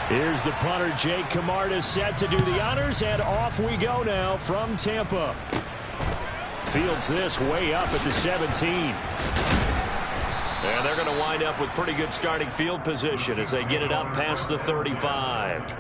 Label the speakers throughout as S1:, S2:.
S1: Here's the punter, Jake Camarda, set to do the honors, and off we go now from Tampa. Fields this way up at the 17.
S2: And they're going to wind up with pretty good starting field position as they get it up past the 35.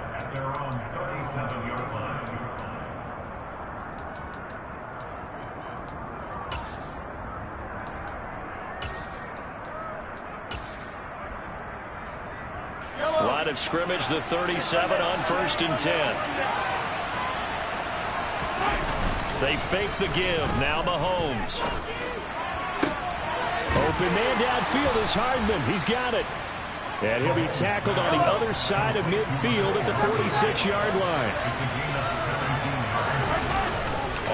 S2: Line of scrimmage, the 37 on 1st and 10. They fake the give. Now Mahomes.
S1: Open man downfield is Hardman. He's got it. And he'll be tackled on the other side of midfield at the 46-yard line.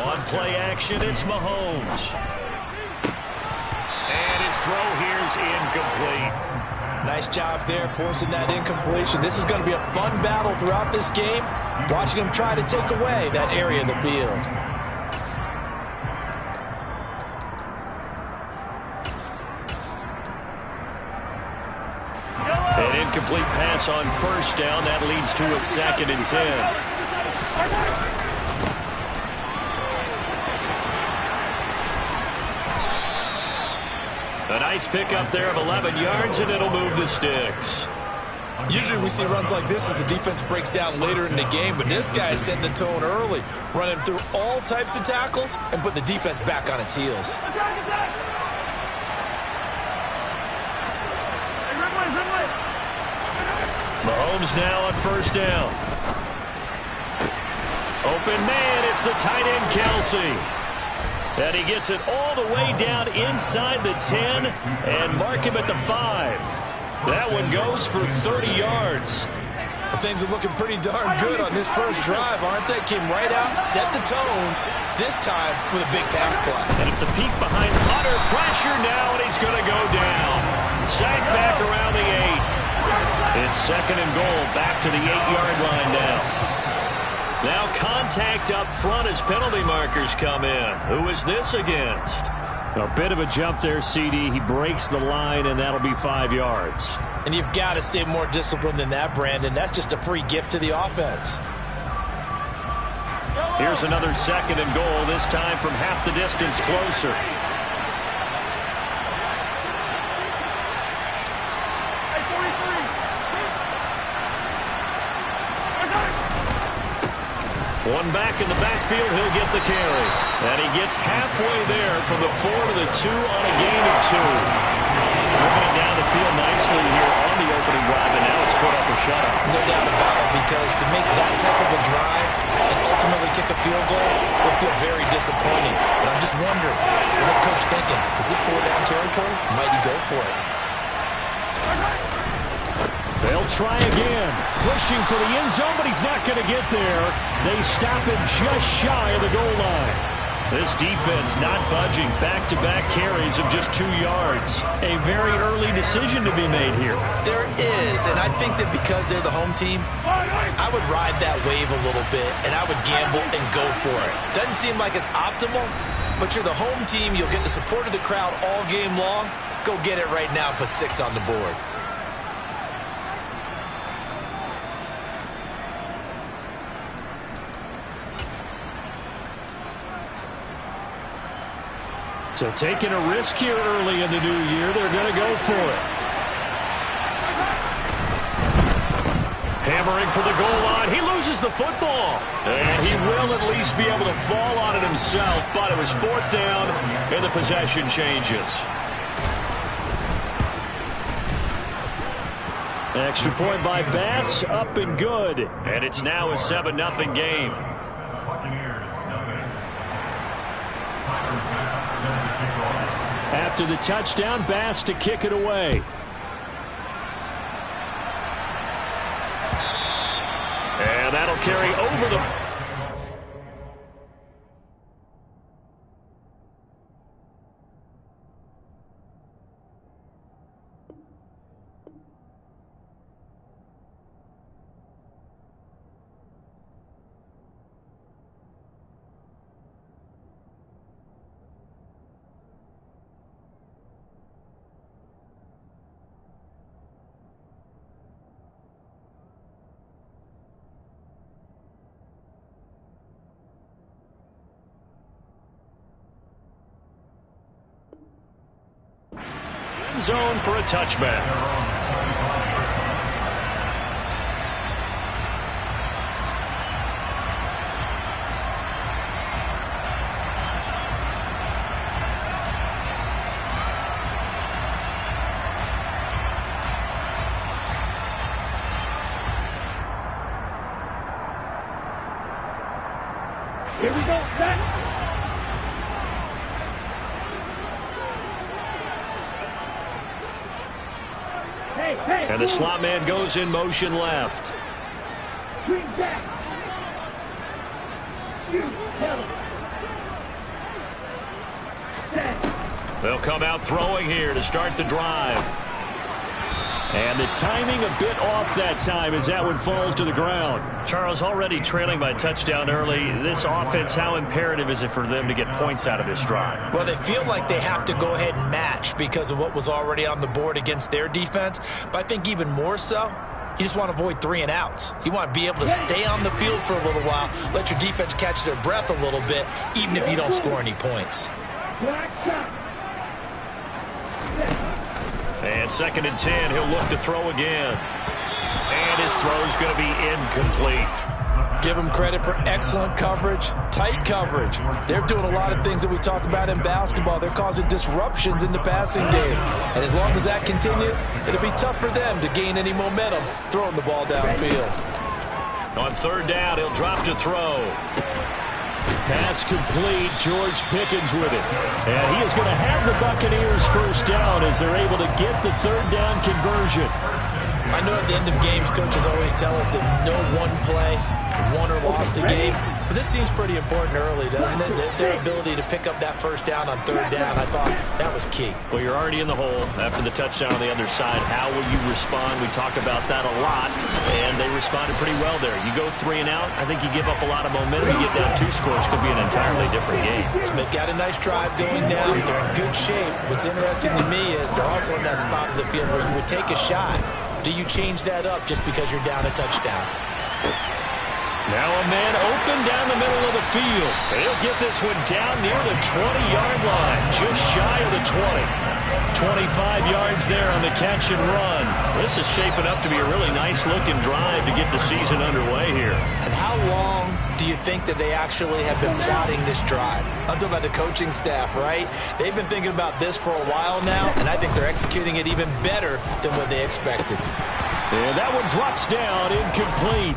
S2: On play action, it's Mahomes. And his throw here's incomplete.
S3: Nice job there forcing that incompletion. This is going to be a fun battle throughout this game. Watching him try to take away that area of the field.
S2: An incomplete pass on 1st down. That leads to a 2nd and 10. A nice pickup there of 11 yards, and it'll move the sticks.
S3: Usually we see runs like this as the defense breaks down later in the game, but this guy is setting the tone early, running through all types of tackles and putting the defense back on its heels.
S2: Mahomes now on 1st down. Open man, it's the tight end Kelce. And he gets it all the way down inside the 10 and mark him at the 5. That one goes for 30 yards.
S3: Well, things are looking pretty darn good on this first drive, aren't they? Came right out, set the tone, this time with a big pass play.
S2: And if the peek behind Hunter, pressure now, and he's going to go down. Sack back around the 8. It's 2nd and goal, back to the 8-yard line now. Now contact up front as penalty markers come in. Who is this against?
S1: A bit of a jump there, CD. He breaks the line, and that'll be 5 yards.
S3: And you've got to stay more disciplined than that, Brandon. That's just a free gift to the offense.
S2: Here's another 2nd and goal, this time from half the distance closer. One back in the backfield, he'll get the carry. And he gets halfway there from the 4 to the 2 on a gain of 2. Driven it down the field nicely here on the opening drive, and now it's put up or shut up.
S3: No doubt about it, because to make that type of a drive and ultimately kick a field goal will feel very disappointing. But I'm just wondering, is the head coach thinking, is this 4-down territory? Might he go for it?
S1: They'll try again. Pushing for the end zone, but he's not going to get there. They stop him just shy of the goal line.
S2: This defense not budging. Back-to-back carries of just 2 yards.
S1: A very early decision to be made here.
S3: There is, and I think that because they're the home team, I would ride that wave a little bit, and I would gamble and go for it. Doesn't seem like it's optimal, but you're the home team. You'll get the support of the crowd all game long. Go get it right now. Put 6 on the board.
S1: So taking a risk here early in the new year, they're going to go for it.
S2: Hammering for the goal line. He loses the football. And he will at least be able to fall on it himself, but it was 4th down, and the possession changes.
S1: Extra point by Bass, up and good.
S2: And it's now a 7-0 game.
S1: After the touchdown, Bass to kick it away.
S2: And that'll carry over the... end zone for a touchback.
S1: Here we go, set.
S2: And the slot man goes in motion left. They'll come out throwing here to start the drive.
S1: And the timing a bit off that time as that one falls to the ground.
S2: Charles, already trailing by a touchdown early. This offense, how imperative is it for them to get points out of this drive?
S3: Well, they feel like they have to go ahead and match because of what was already on the board against their defense. But I think even more so, you just want to avoid 3 and outs. You want to be able to stay on the field for a little while, let your defense catch their breath a little bit, even if you don't score any points.
S2: And 2nd and 10, he'll look to throw again. And his throw's going to be incomplete.
S3: Give them credit for excellent coverage, tight coverage. They're doing a lot of things that we talk about in basketball. They're causing disruptions in the passing game. And as long as that continues, it'll be tough for them to gain any momentum throwing the ball downfield.
S2: On 3rd down, he'll drop to throw.
S1: Pass complete. George Pickens with it. And he is going to have the Buccaneers first down as they're able to get the 3rd down conversion.
S3: I know at the end of games, coaches always tell us that no one play won or lost a game. But this seems pretty important early, doesn't it? Their ability to pick up that first down on 3rd down, I thought that was key.
S2: Well, you're already in the hole after the touchdown on the other side. How will you respond? We talk about that a lot, and they responded pretty well there. You go 3 and out, I think you give up a lot of momentum. You get down 2 scores, could be an entirely different game.
S3: So they've got a nice drive going now. They're in good shape. What's interesting to me is they're also in that spot of the field where you would take a shot. Do you change that up just because you're down a touchdown?
S2: Now a man open down the middle of the field. He'll get this one down near the 20-yard line, just shy of the 20. 25 yards there on the catch and run. This is shaping up to be a really nice-looking drive to get the season underway here.
S3: And how long do you think that they actually have been plotting this drive? I'm talking about the coaching staff, right? They've been thinking about this for a while now, and I think they're executing it even better than what they expected.
S1: And that one drops down, incomplete.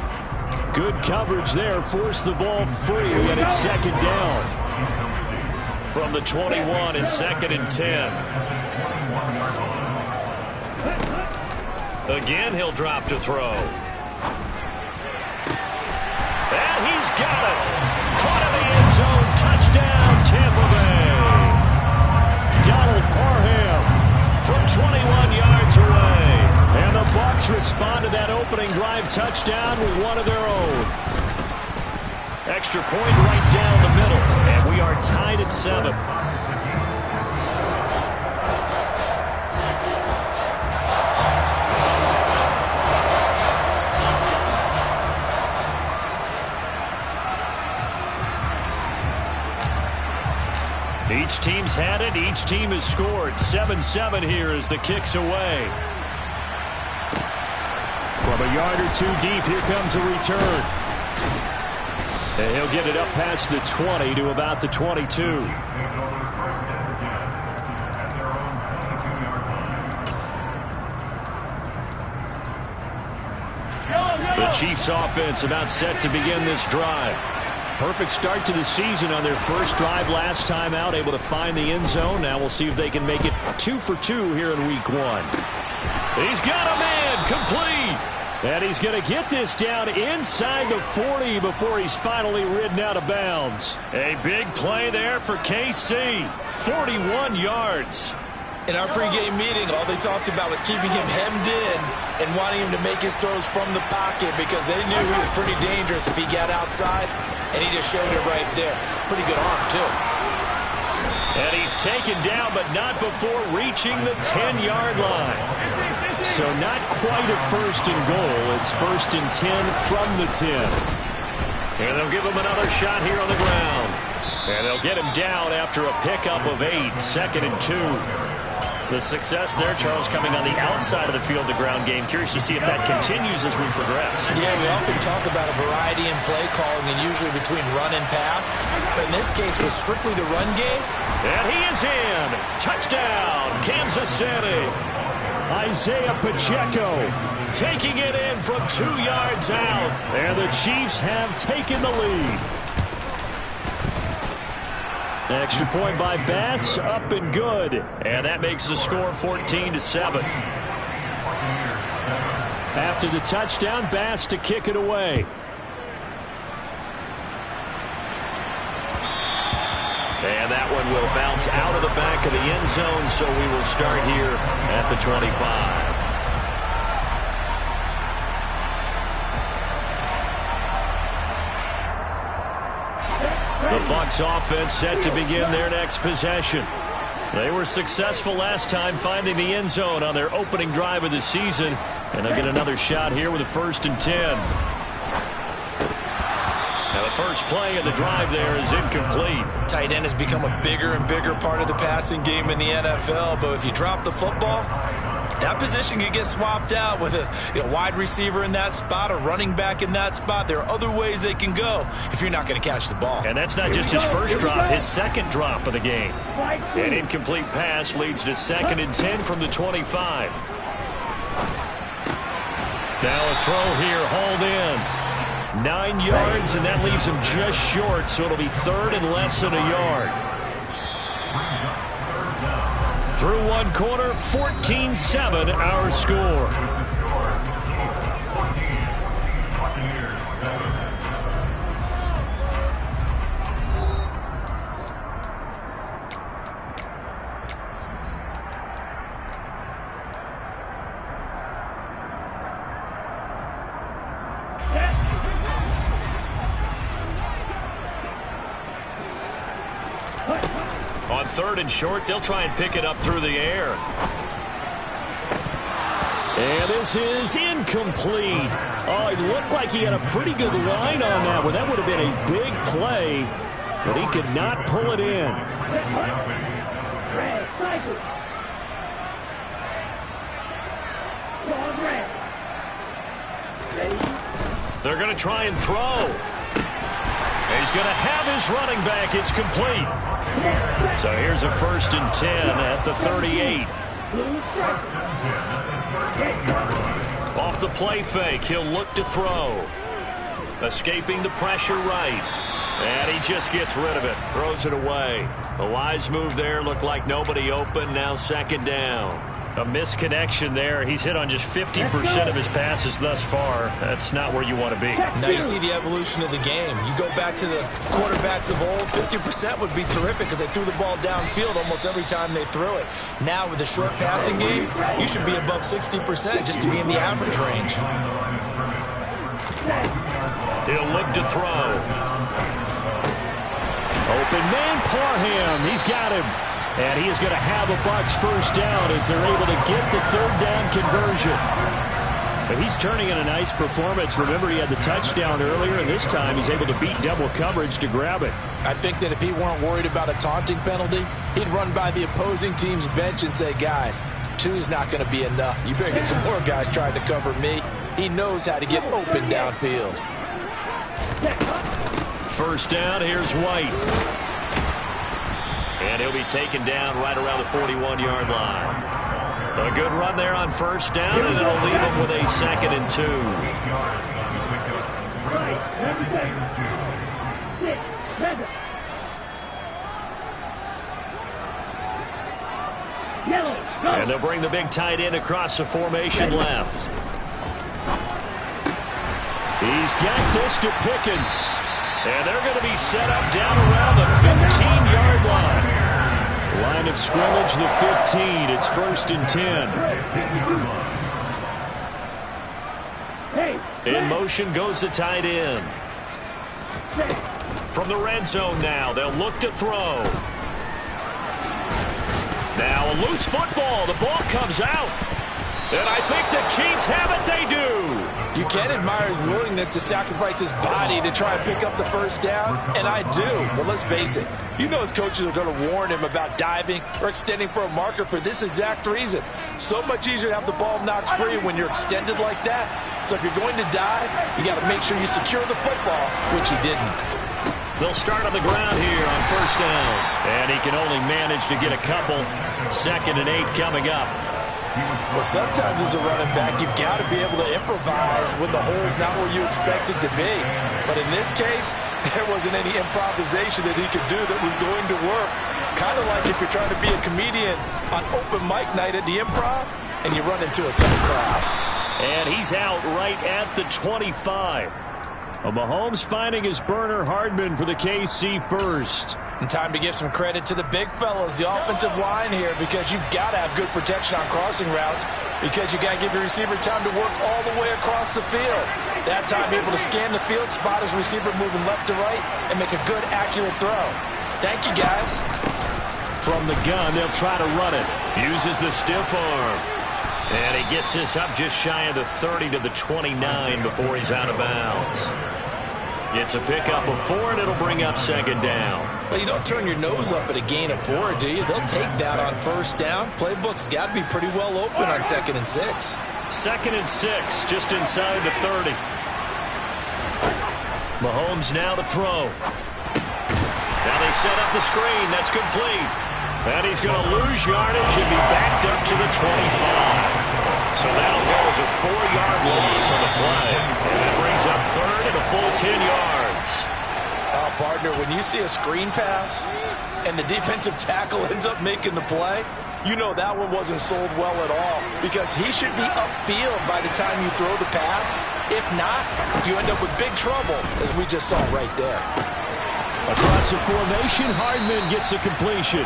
S1: Good coverage there, forced the ball free, and it's 2nd down.
S2: From the 21 and 2nd and 10. Again, he'll drop to throw. And he's got it. Caught in the end zone. Touchdown, Tampa Bay.
S1: Donald Parham
S2: from 21 yards away.
S1: And the Bucs respond to that opening drive touchdown with one of their own.
S2: Extra point right down the middle. And we are tied at 7. Each team's had it. Each team has scored. 7-7 here as the kick's away.
S1: From a yard or 2 deep, here comes a return. And he'll get it up past the 20 to about the 22.
S2: The Chiefs offense about set to begin this drive.
S1: Perfect start to the season on their first drive last time out, able to find the end zone. Now we'll see if they can make it 2 for 2 here in week 1.
S2: He's got a man, complete.
S1: And he's going to get this down inside the 40 before he's finally ridden out of bounds.
S2: A big play there for KC. 41 yards.
S3: In our pregame meeting, all they talked about was keeping him hemmed in and wanting him to make his throws from the pocket because they knew he was pretty dangerous if he got outside, and he just showed it right there. Pretty good arm, too.
S2: And he's taken down, but not before reaching the 10-yard line.
S1: So not quite a 1st and goal. It's 1st and 10 from the 10.
S2: And they'll give him another shot here on the ground. And they'll get him down after a pickup of 8. 2nd and 2.
S1: The success there, Charles, coming on the outside of the field, the ground game. Curious to see if that continues as we progress.
S3: Yeah, we often talk about a variety in play calling and usually between run and pass. But in this case, was strictly the run game.
S2: And he is in. Touchdown, Kansas City.
S1: Isaiah Pacheco
S2: Taking it in from 2 yards out.
S1: And the Chiefs have taken the lead. Extra point by Bass, up and good.
S2: And that makes the score 14-7.
S1: After the touchdown, Bass to kick it away.
S2: And that one will bounce out of the back of the end zone, so we will start here at the 25. The Bucs offense set to begin their next possession. They were successful last time finding the end zone on their opening drive of the season, and they'll get another shot here with a 1st and 10. Now the first play of the drive there is incomplete.
S3: Tight end has become a bigger and bigger part of the passing game in the NFL, but if you drop the football, that position can get swapped out with a wide receiver in that spot, a running back in that spot. There are other ways they can go if you're not going to catch the ball.
S2: And that's not just his first drop, his second drop of the game. An incomplete pass leads to 2nd and 10 from the 25. Now a throw here, hauled in. 9 yards, and that leaves him just short, so it'll be 3rd and less than a yard. Through one quarter, 14-7 our score. On 3rd and short, they'll try and pick it up through the air.
S1: And this is incomplete. Oh, it looked like he had a pretty good line on that one. That would have been a big play, but he could not pull it in.
S2: They're going to try and throw. He's going to have his running back. It's complete. So here's a 1st and 10 at the 38. Off the play fake, he'll look to throw. Escaping the pressure right. And he just gets rid of it. Throws it away. A wise move there. Looked like nobody open. Now 2nd down.
S1: A misconnection there. He's hit on just 50% of his passes thus far. That's not where you want to be.
S3: Now you see the evolution of the game. You go back to the quarterbacks of old, 50% would be terrific because they threw the ball downfield almost every time they threw it. Now with the short passing game, you should be above 60% just to be in the average range.
S2: He'll look to throw.
S1: Open man, Parham. He's got him. And he is going to have a Bucs 1st down as they're able to get the 3rd down conversion. But he's turning in a nice performance. Remember, he had the touchdown earlier, and this time he's able to beat double coverage to grab it.
S3: I think that if he weren't worried about a taunting penalty, he'd run by the opposing team's bench and say, guys, 2's not going to be enough. You better get some more guys trying to cover me. He knows how to get open downfield.
S2: 1st down, here's White. And he'll be taken down right around the 41-yard line. A good run there on 1st down, and it'll leave him with a 2nd and 2. And they'll bring the big tight end across the formation left.
S1: He's got this to Pickens.
S2: And they're going to be set up down around the 15-yard line.
S1: Line of scrimmage, the 15. It's 1st and 10.
S2: In motion goes the tight end. From the red zone now, they'll look to throw. Now a loose football. The ball comes out. And I think the Chiefs have it. They do.
S3: You can admire his willingness to sacrifice his body to try and pick up the first down, and I do. But let's face it, you know his coaches are going to warn him about diving or extending for a marker for this exact reason. So much easier to have the ball knocked free when you're extended like that. So if you're going to dive, you got to make sure you secure the football, which he didn't.
S2: They'll start on the ground here on first down. And he can only manage to get a couple. 2nd and 8 coming up.
S3: Well, sometimes as a running back, you've got to be able to improvise when the hole's not where you expect it to be. But in this case, there wasn't any improvisation that he could do that was going to work. Kind of like if you're trying to be a comedian on open mic night at the Improv and you run into a tough crowd.
S1: And he's out right at the 25. Mahomes finding his burner, Hardman, for the KC first.
S3: And time to give some credit to the big fellas, the offensive line here, because you've got to have good protection on crossing routes because you got to give your receiver time to work all the way across the field. That time, be able to scan the field, spot his receiver moving left to right, and make a good, accurate throw. Thank you, guys.
S1: From the gun, they'll try to run it.
S2: Uses the stiff arm. And he gets this up just shy of the 30 to the 29 before he's out of bounds. It's a pickup of 4, and it'll bring up 2nd down.
S3: Well, you don't turn your nose up at a gain of 4, do you? They'll take that on first down. Playbook's got to be pretty well open on 2nd and 6.
S2: 2nd and 6, just inside the 30.
S1: Mahomes now to throw.
S2: Now they set up the screen. That's complete. And he's going to lose yardage and be backed up to the 25. So that'll go as a 4-yard loss on the play. And that brings up 3rd and a full 10 yards.
S3: Partner, when you see a screen pass and the defensive tackle ends up making the play, you know that one wasn't sold well at all because he should be upfield by the time you throw the pass. If not, you end up with big trouble, as we just saw right there.
S1: Across the formation, Hardman gets a completion.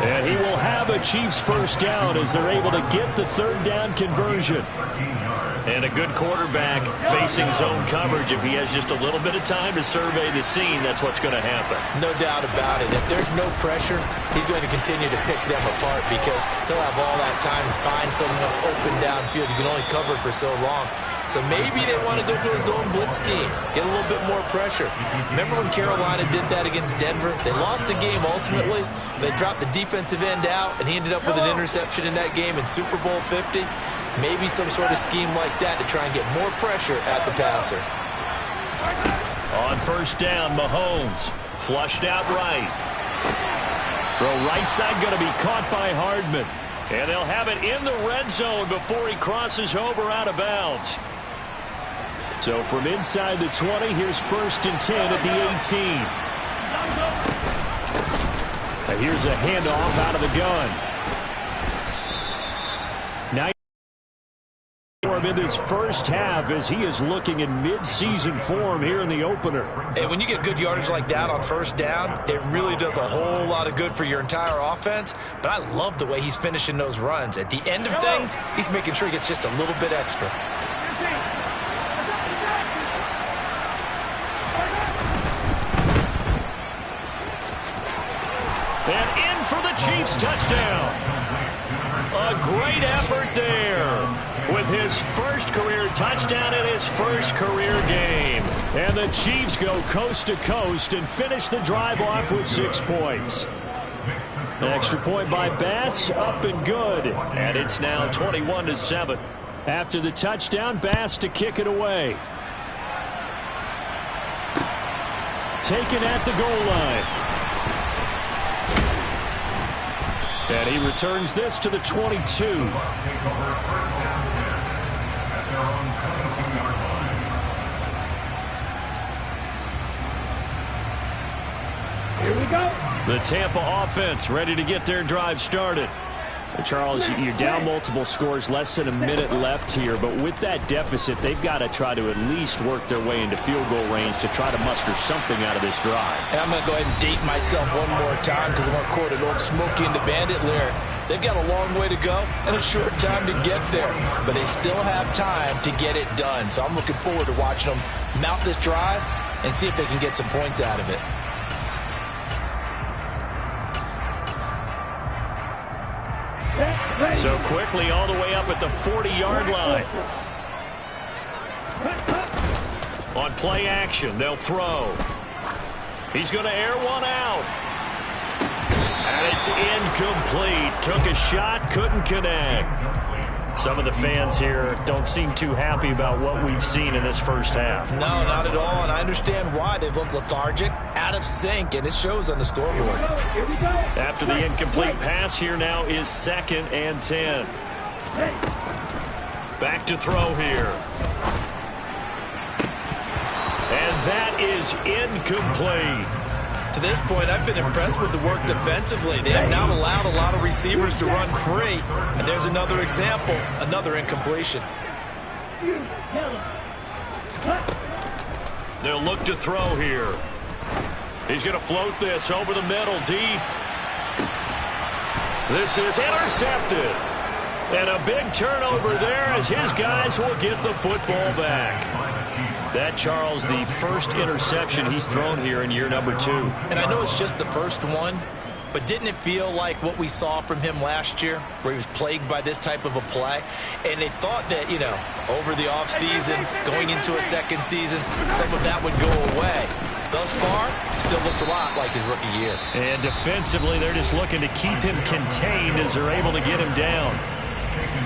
S1: And he will have a Chiefs first down as they're able to get the 3rd down conversion.
S2: And a good quarterback facing zone coverage. If he has just a little bit of time to survey the scene, that's what's going to happen.
S3: No doubt about it. If there's no pressure, he's going to continue to pick them apart because he'll have all that time to find someone open downfield. You can only cover for so long. So maybe they want to go to a zone blitz scheme, get a little bit more pressure. Remember when Carolina did that against Denver? They lost the game ultimately. They dropped the defensive end out, and he ended up with an interception in that game in Super Bowl 50. Maybe some sort of scheme like that to try and get more pressure at the passer.
S1: On first down, Mahomes flushed out right. Throw right side going to be caught by Hardman.
S2: And they'll have it in the red zone before he crosses over out of bounds.
S1: So from inside the 20, here's 1st and 10 at the 18. And here's a handoff out of the gun. Now in this first half as he is looking in mid-season form here in the opener.
S3: And when you get good yardage like that on first down, it really does a whole lot of good for your entire offense. But I love the way he's finishing those runs. At the end of things, he's making sure he gets just a little bit extra.
S2: And in for the Chiefs touchdown. A great effort there with his first career touchdown in his first career game.
S1: And the Chiefs go coast to coast and finish the drive off with 6 points. An extra point by Bass, up and good.
S2: And it's now 21-7.
S1: After the touchdown, Bass to kick it away. Taken at the goal line. And he returns this to the 22.
S4: Here we go.
S1: The Tampa offense ready to get their drive started. Charles, you're down multiple scores, less than a minute left here, but with that deficit, they've got to try to at least work their way into field goal range to try to muster something out of this drive.
S3: And I'm going to go ahead and date myself one more time because I'm going to quote an old Smokey and the Bandit lyric. They've got a long way to go and a short time to get there, but they still have time to get it done. So I'm looking forward to watching them mount this drive and see if they can get some points out of it.
S1: So quickly all the way up at the 40-yard line. On play action, they'll throw. He's going to air one out. And it's incomplete. Took a shot, couldn't connect. Some of the fans here don't seem too happy about what we've seen in this first half.
S3: No, not at all, and I understand why. They've looked lethargic, out of sync, and it shows on the scoreboard.
S1: After the incomplete pass, here now is 2nd and 10. Back to throw here. And that is incomplete.
S3: To this point, I've been impressed with the work defensively. They have not allowed a lot of receivers to run free. And there's another example, another incompletion.
S1: They'll look to throw here. He's going to float this over the middle, deep. This is intercepted. And a big turnover there as his guys will get the football back. That, Charles, the first interception he's thrown here in year number 2.
S3: And I know it's just the first one, but didn't it feel like what we saw from him last year, where he was plagued by this type of a play? And they thought that, you know, over the offseason, going into a second season, some of that would go away. Thus far, still looks a lot like his rookie year.
S1: And defensively, they're just looking to keep him contained as they're able to get him down.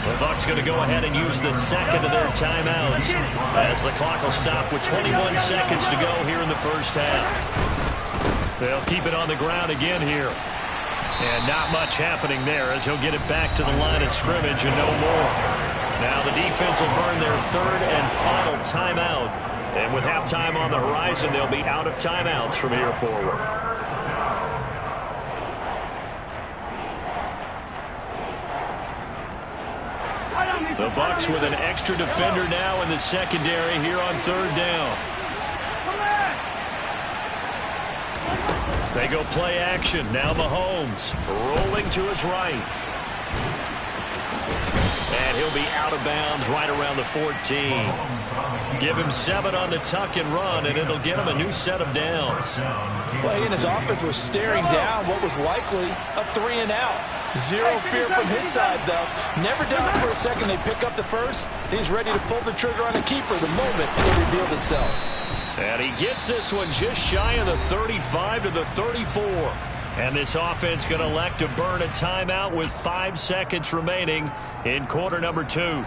S1: The Bucs going to go ahead and use the second of their timeouts as the clock will stop with 21 seconds to go here in the first half. They'll keep it on the ground again here. And not much happening there as he'll get it back to the line of scrimmage and no more. Now the defense will burn their 3rd and final timeout. And with halftime on the horizon, they'll be out of timeouts from here forward. The Bucs with an extra defender now in the secondary here on 3rd down. They go play action. Now Mahomes rolling to his right. And he'll be out of bounds right around the 14. Give him 7 on the tuck and run, and it'll get him a new set of downs.
S5: Well, he and his offense were staring down what was likely a 3-and-out. Zero fear from his side, though. Never doubt for a second they pick up the first. He's ready to pull the trigger on the keeper the moment it revealed itself.
S1: And he gets this one just shy of the 35 to the 34. And this offense going to elect to burn a timeout with 5 seconds remaining in quarter number 2.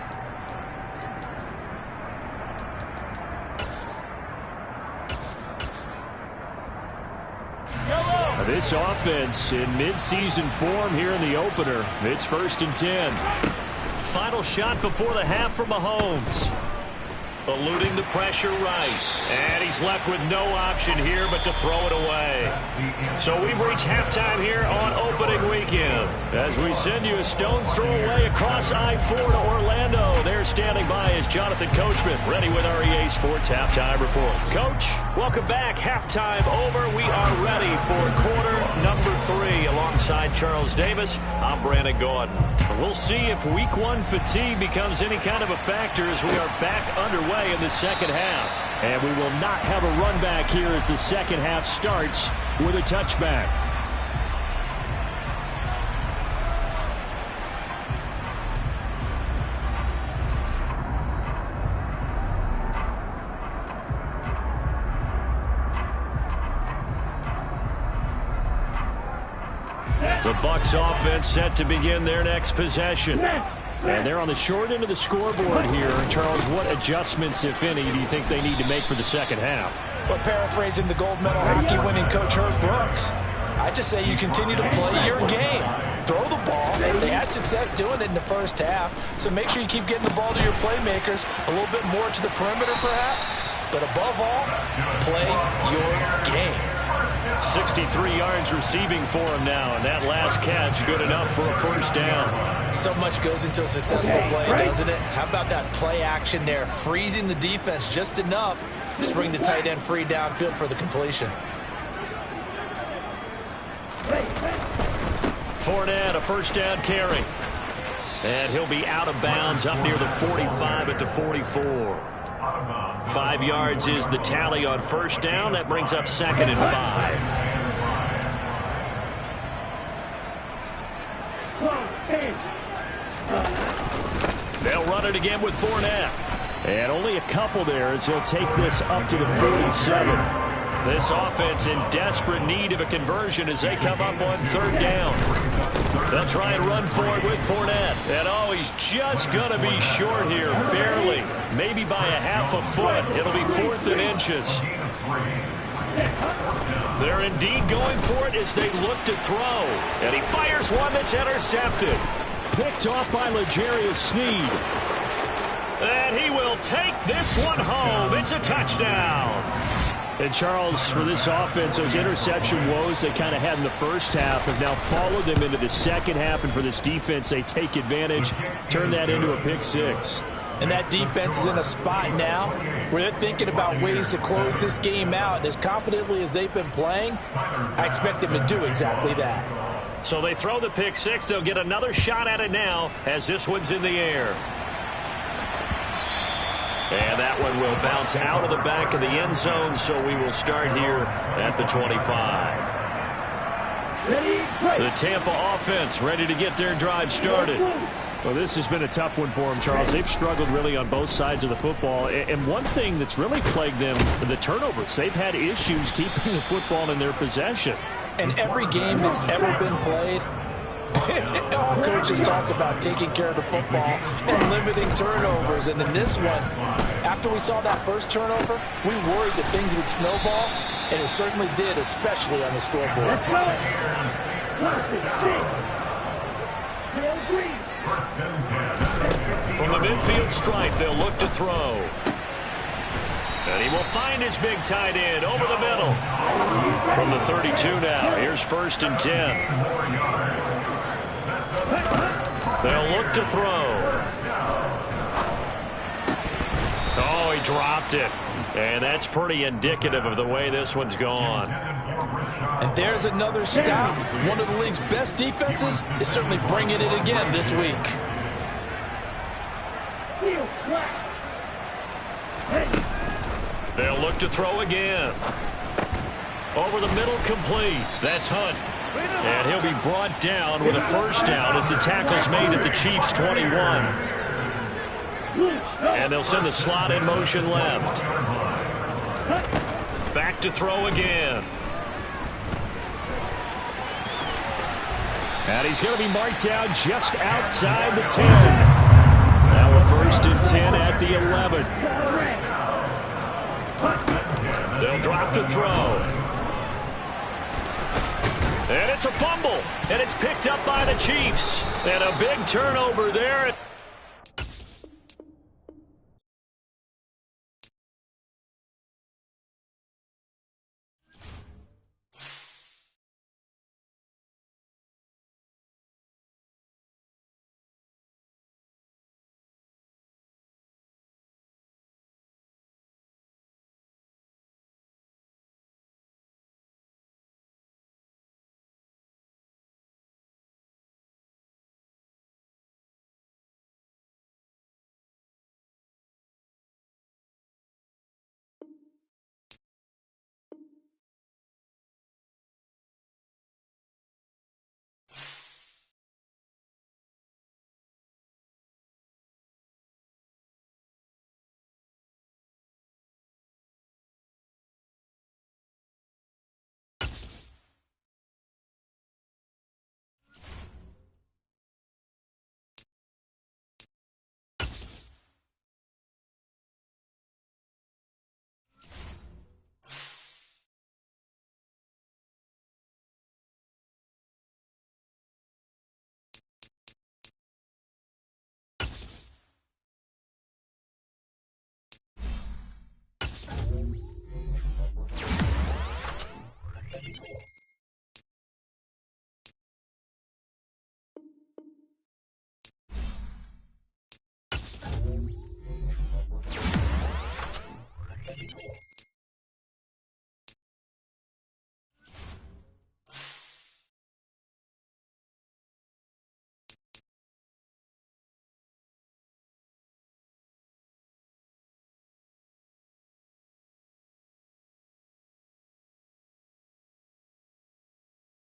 S1: This offense in midseason form here in the opener. It's 1st and 10. Final shot before the half from Mahomes. Eluding the pressure right. And he's left with no option here but to throw it away. So we've reached halftime here on opening weekend. As we send you a stone's throw away across I-4 to Orlando. There standing by is Jonathan Coachman, ready with our EA Sports Halftime Report. Coach, welcome back. Halftime over. We are ready for quarter number 3. Alongside Charles Davis, I'm Brandon Gaudin. We'll see if week 1 fatigue becomes any kind of a factor as we are back underway in the second half. And we will not have a run back here as the second half starts with a touchback. The Bucs offense set to begin their next possession. And they're on the short end of the scoreboard here. Charles, what adjustments, if any, do you think they need to make for the second half?
S5: Well, paraphrasing the gold medal hockey winning coach Herb Brooks, I just say you continue to play your game. Throw the ball. They had success doing it in the first half, so make sure you keep getting the ball to your playmakers, a little bit more to the perimeter perhaps, but above all, play your game.
S1: 63 yards receiving for him now, and that last catch good enough for a first down.
S3: So much goes into a successful play, doesn't it? How about that play action there, freezing the defense just enough to bring the tight end free downfield for the completion.
S1: Fournette, a first down carry. And he'll be out of bounds up near the 45 at the 44. 5 yards is the tally on first down. That brings up 2nd and 5.
S2: it again with Fournette.
S1: And only a couple there as he'll take this up to the 47.
S2: This offense in desperate need of a conversion as they come up on third down. They'll try and run for it with Fournette. And oh, he's just going to be short here, barely. Maybe by a half a foot. It'll be 4th and inches. They're indeed going for it as they look to throw. And he fires one that's intercepted.
S1: Picked off by L'Jarius Sneed.
S2: And he will take this one home. It's a touchdown.
S1: And Charles, for this offense, those interception woes they kind of had in the first half have now followed them into the second half. And for this defense, they take advantage, turn that into a pick six.
S5: And that defense is in a spot now where they're thinking about ways to close this game out. And as confidently as they've been playing, I expect them to do exactly that.
S2: So they throw the pick six. They'll get another shot at it now as this one's in the air. And that one will bounce out of the back of the end zone, so we will start here at the 25. The Tampa offense ready to get their drive started.
S1: Well, this has been a tough one for them, Charles. They've struggled really on both sides of the football. And one thing that's really plagued them, the turnovers. They've had issues keeping the football in their possession.
S5: And every game that's ever been played, all coaches talk about taking care of the football and limiting turnovers. And in this one, after we saw that first turnover, we worried that things would snowball, and it certainly did, especially on the scoreboard.
S2: From the midfield stripe, they'll look to throw. And he will find his big tight end over the middle. From the 32 now, here's 1st and 10. They'll look to throw. Oh, he dropped it. And that's pretty indicative of the way this one's gone.
S5: And there's another stop. One of the league's best defenses is certainly bringing it again this week.
S2: They'll look to throw again. Over the middle, complete. That's Hunt. And he'll be brought down with a first down as the tackle's made at the Chiefs' 21. And they'll send the slot in motion left. Back to throw again.
S1: And he's going to be marked down just outside the 10. Now a 1st and 10 at the 11.
S2: They'll drop to throw. And it's a fumble. And it's picked up by the Chiefs. And a big turnover there.